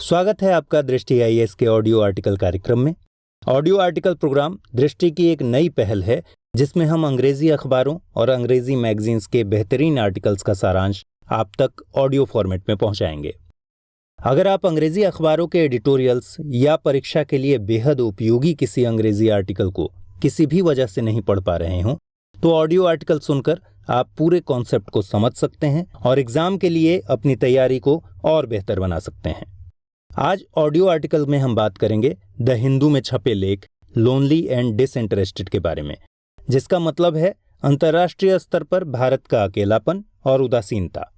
स्वागत है आपका दृष्टि आईएएस के ऑडियो आर्टिकल कार्यक्रम में। ऑडियो आर्टिकल प्रोग्राम दृष्टि की एक नई पहल है जिसमें हम अंग्रेजी अखबारों और अंग्रेजी मैगजीन्स के बेहतरीन आर्टिकल्स का सारांश आप तक ऑडियो फॉर्मेट में पहुंचाएंगे। अगर आप अंग्रेजी अखबारों के एडिटोरियल्स या परीक्षा के लिए बेहद उपयोगी किसी अंग्रेजी आर्टिकल को किसी भी वजह से नहीं पढ़ पा रहे हों, तो ऑडियो आर्टिकल सुनकर आप पूरे कॉन्सेप्ट को समझ सकते हैं और एग्जाम के लिए अपनी तैयारी को और बेहतर बना सकते हैं। आज ऑडियो आर्टिकल में हम बात करेंगे द हिंदू में छपे लेख लोनली एंड डिसइंटरेस्टेड के बारे में, जिसका मतलब है अंतर्राष्ट्रीय स्तर पर भारत का अकेलापन और उदासीनता।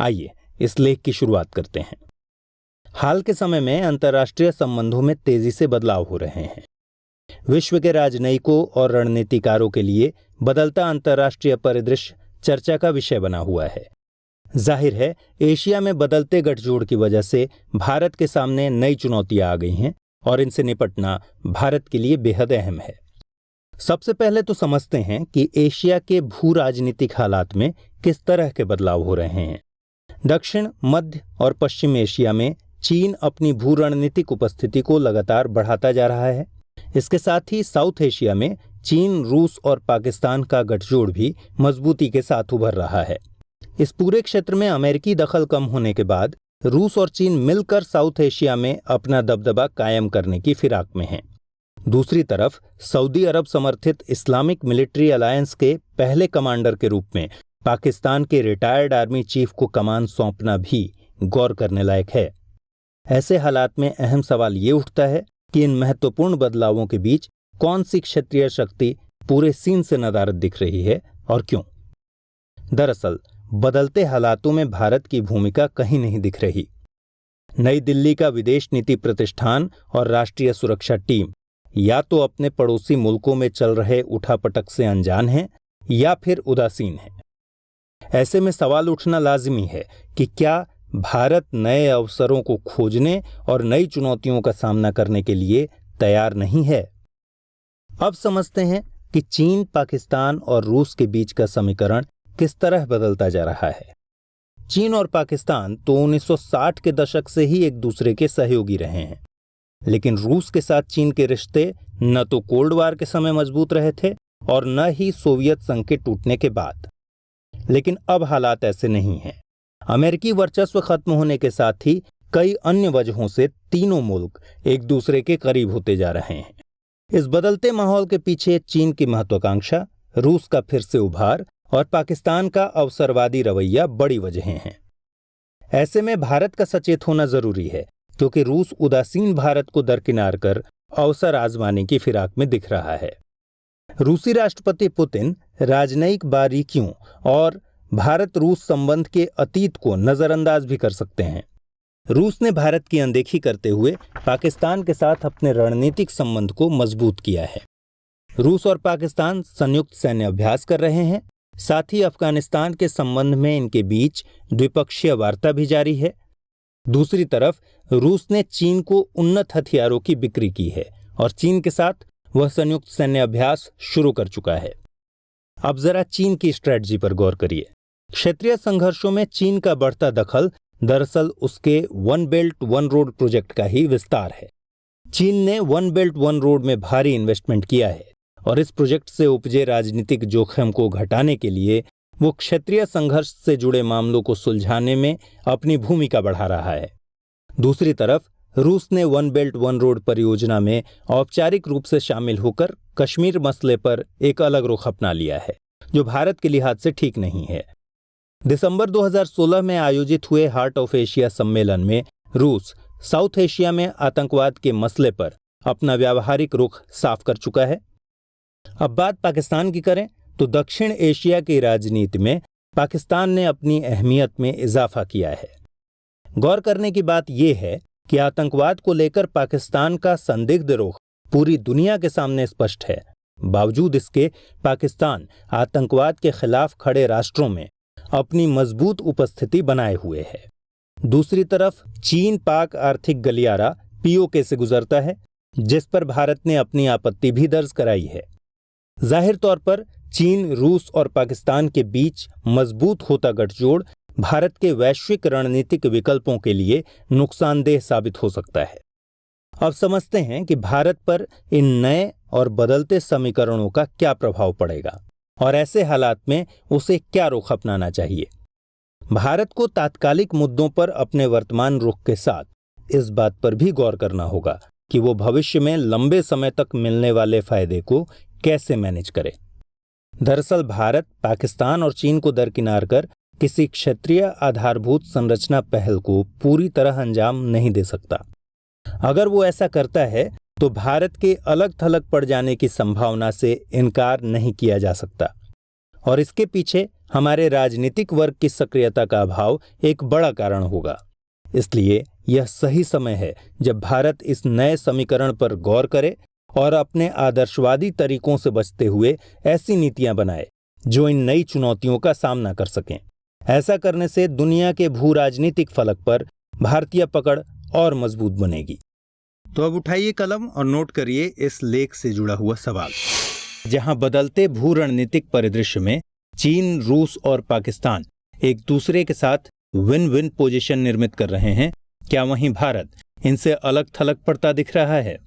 आइए इस लेख की शुरुआत करते हैं। हाल के समय में अंतर्राष्ट्रीय संबंधों में तेजी से बदलाव हो रहे हैं। विश्व के राजनयिकों और रणनीतिकारों के लिए बदलता अंतर्राष्ट्रीय परिदृश्य चर्चा का विषय बना हुआ है। जाहिर है, एशिया में बदलते गठजोड़ की वजह से भारत के सामने नई चुनौतियां आ गई हैं और इनसे निपटना भारत के लिए बेहद अहम है। सबसे पहले तो समझते हैं कि एशिया के भू राजनीतिक हालात में किस तरह के बदलाव हो रहे हैं। दक्षिण, मध्य और पश्चिम एशिया में चीन अपनी भू रणनीतिक उपस्थिति को लगातार बढ़ाता जा रहा है। इसके साथ ही साउथ एशिया में चीन, रूस और पाकिस्तान का गठजोड़ भी मजबूती के साथ उभर रहा है। इस पूरे क्षेत्र में अमेरिकी दखल कम होने के बाद रूस और चीन मिलकर साउथ एशिया में अपना दबदबा कायम करने की फिराक में हैं। दूसरी तरफ सऊदी अरब समर्थित इस्लामिक मिलिट्री अलायंस के पहले कमांडर के रूप में पाकिस्तान के रिटायर्ड आर्मी चीफ को कमान सौंपना भी गौर करने लायक है। ऐसे हालात में अहम सवाल ये उठता है कि इन महत्वपूर्ण बदलावों के बीच कौन सी क्षेत्रीय शक्ति पूरे सीन से नदारद दिख रही है और क्यों। दरअसल बदलते हालातों में भारत की भूमिका कहीं नहीं दिख रही। नई दिल्ली का विदेश नीति प्रतिष्ठान और राष्ट्रीय सुरक्षा टीम या तो अपने पड़ोसी मुल्कों में चल रहे उठापटक से अनजान हैं या फिर उदासीन हैं। ऐसे में सवाल उठना लाजिमी है कि क्या भारत नए अवसरों को खोजने और नई चुनौतियों का सामना करने के लिए तैयार नहीं है। अब समझते हैं कि चीन, पाकिस्तान और रूस के बीच का समीकरण किस तरह बदलता जा रहा है। चीन और पाकिस्तान तो 1960 के दशक से ही एक दूसरे के सहयोगी रहे हैं, लेकिन रूस के साथ चीन के रिश्ते न तो कोल्ड वार के समय मजबूत रहे थे और न ही सोवियत संघ के टूटने के बाद। लेकिन अब हालात ऐसे नहीं हैं। अमेरिकी वर्चस्व खत्म होने के साथ ही कई अन्य वजहों से तीनों मुल्क एक दूसरे के करीब होते जा रहे हैं। इस बदलते माहौल के पीछे चीन की महत्वाकांक्षा, रूस का फिर से उभार और पाकिस्तान का अवसरवादी रवैया बड़ी वजहें हैं। ऐसे में भारत का सचेत होना जरूरी है, क्योंकि रूस उदासीन भारत को दरकिनार कर अवसर आजमाने की फिराक में दिख रहा है। रूसी राष्ट्रपति पुतिन राजनयिक बारीकियों और भारत रूस संबंध के अतीत को नजरअंदाज भी कर सकते हैं। रूस ने भारत की अनदेखी करते हुए पाकिस्तान के साथ अपने रणनीतिक संबंध को मजबूत किया है। रूस और पाकिस्तान संयुक्त सैन्य अभ्यास कर रहे हैं। साथ ही अफगानिस्तान के संबंध में इनके बीच द्विपक्षीय वार्ता भी जारी है। दूसरी तरफ रूस ने चीन को उन्नत हथियारों की बिक्री की है और चीन के साथ वह संयुक्त सैन्य अभ्यास शुरू कर चुका है। अब जरा चीन की स्ट्रेटजी पर गौर करिए। क्षेत्रीय संघर्षों में चीन का बढ़ता दखल दरअसल उसके one belt one road project का ही विस्तार है। चीन ने वन बेल्ट वन रोड में भारी इन्वेस्टमेंट किया है और इस प्रोजेक्ट से उपजे राजनीतिक जोखिम को घटाने के लिए वो क्षेत्रीय संघर्ष से जुड़े मामलों को सुलझाने में अपनी भूमिका बढ़ा रहा है। दूसरी तरफ रूस ने वन बेल्ट वन रोड परियोजना में औपचारिक रूप से शामिल होकर कश्मीर मसले पर एक अलग रुख अपना लिया है, जो भारत के लिहाज से ठीक नहीं है। दिसंबर 2016 में आयोजित हुए हार्ट ऑफ एशिया सम्मेलन में रूस साउथ एशिया में आतंकवाद के मसले पर अपना व्यावहारिक रुख साफ कर चुका है। अब बात पाकिस्तान की करें तो दक्षिण एशिया की राजनीति में पाकिस्तान ने अपनी अहमियत में इजाफा किया है। गौर करने की बात यह है कि आतंकवाद को लेकर पाकिस्तान का संदिग्ध रुख पूरी दुनिया के सामने स्पष्ट है। बावजूद इसके पाकिस्तान आतंकवाद के खिलाफ खड़े राष्ट्रों में अपनी मजबूत उपस्थिति बनाए हुए है। दूसरी तरफ चीन पाक आर्थिक गलियारा पीओके से गुजरता है, जिस पर भारत ने अपनी आपत्ति भी दर्ज कराई है। जाहिर तौर पर चीन, रूस और पाकिस्तान के बीच मजबूत होता गठजोड़ भारत के वैश्विक रणनीतिक विकल्पों के लिए नुकसानदेह साबित हो सकता है। अब समझते हैं कि भारत पर इन नए और बदलते समीकरणों का क्या प्रभाव पड़ेगा और ऐसे हालात में उसे क्या रुख अपनाना चाहिए। भारत को तात्कालिक मुद्दों पर अपने वर्तमान रुख के साथ इस बात पर भी गौर करना होगा कि वो भविष्य में लंबे समय तक मिलने वाले फायदे को कैसे मैनेज करे। दरअसल भारत पाकिस्तान और चीन को दरकिनार कर किसी क्षेत्रीय आधारभूत संरचना पहल को पूरी तरह अंजाम नहीं दे सकता। अगर वो ऐसा करता है तो भारत के अलग थलग पड़ जाने की संभावना से इनकार नहीं किया जा सकता और इसके पीछे हमारे राजनीतिक वर्ग की सक्रियता का अभाव एक बड़ा कारण होगा। इसलिए यह सही समय है जब भारत इस नए समीकरण पर गौर करे और अपने आदर्शवादी तरीकों से बचते हुए ऐसी नीतियां बनाए जो इन नई चुनौतियों का सामना कर सकें। ऐसा करने से दुनिया के भू राजनीतिक फलक पर भारतीय पकड़ और मजबूत बनेगी। तो अब उठाइए कलम और नोट करिए इस लेख से जुड़ा हुआ सवाल। जहां बदलते भू रणनीतिक परिदृश्य में चीन, रूस और पाकिस्तान एक दूसरे के साथ विन विन पोजीशन निर्मित कर रहे हैं, क्या वहीं भारत इनसे अलग थलग पड़ता दिख रहा है?